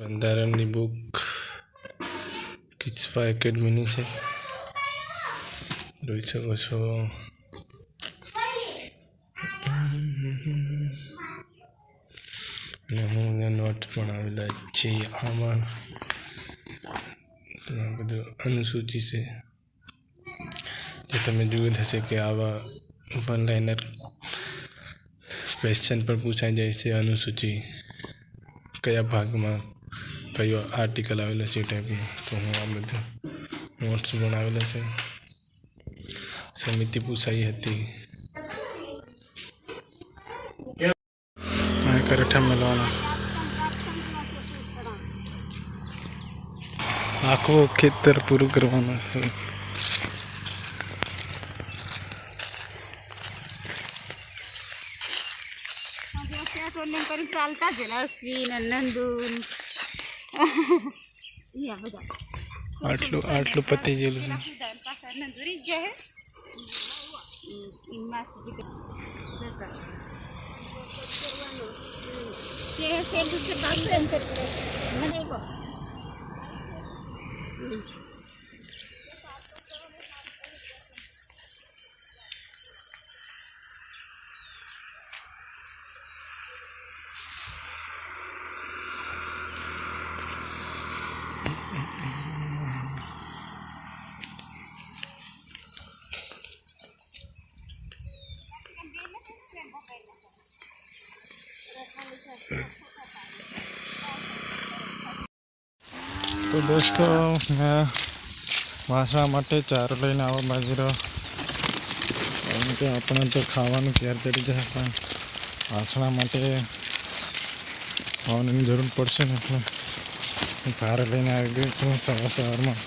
બંધારણની બુક કિસ્સા એકેડમીની છે, જોઈ શકો છો. અને હું નોટ પણ આવેલા છે આમાં. બધું અનુસૂચિ છે જે તમે જોયું હશે કે આવા વન લાઇનર ક્વેશ્ચન પણ પૂછાઈ જાય છે. અનુસૂચિ કયા ભાગમાં કયો આર્ટિકલ આવેલો છે એ ટાઈપનું. તો હું આ બધું નોટ્સ બનાવેલા છે. સમિતિ પૂછાઈ હતી. કરઠા મળવાના આખું ખેતર પૂરું કરવાનું છે. ચાલતા છે અશ્વિન નંદુન આટલું પતી ગયેલું તો દોસ્તો, મેં વાસણા માટે ચારો લઈને આવવા બાજુ રહ્યો. કારણ કે આપણે તો ખાવાનું ક્યારે ચડી જાય, પણ વાસણા માટે ખાવાની જરૂર પડશે ને, એટલે ચારો લઈને આવી ગયો છું સવારમાં.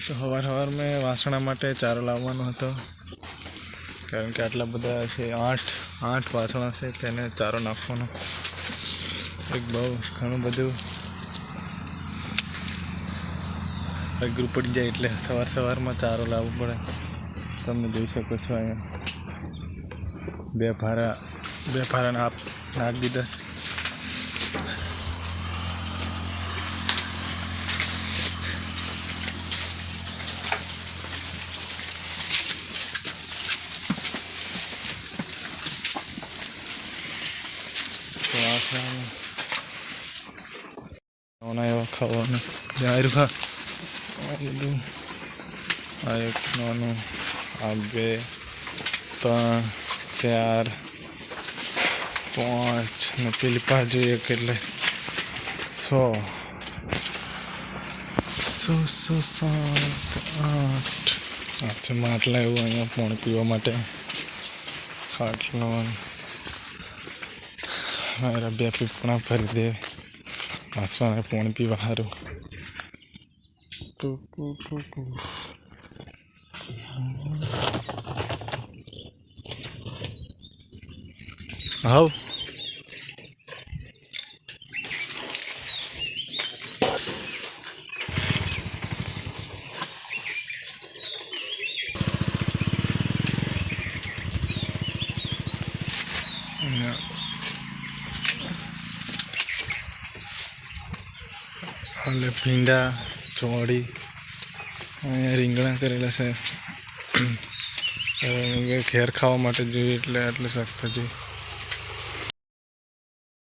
તો સવાર મેં વાસણા માટે ચારો લાવવાનો હતો, કારણ કે આટલા બધા છે, આઠ વાસણા છે, તેને ચારો નાખવાનો એક બહુ ઘણું બધું અઘરું પડી જાય, એટલે સવારમાં ચારો લાવવો પડે. તમે જોઈ શકો છો અહીંયા બે ભારા નાખી દીધા છે. એવા ખાવાનું જાહેર ખા બધું. આ એક નાનું, આ 2 3 4 5 ને પેલી પાંચ જોઈએ એટલે 100 7 8 માટલા એવું અહીંયા પાણી પીવા માટે. ખાટલો મારા 2 પીપણા ભરી દે વાસવાને પાણી પીવા સારું. હાવ એટલે ભીંડા, ચોળી, અહીંયા રીંગણા કરેલા છે. ઘેર ખાવા માટે જોઈએ એટલે શાકભાજી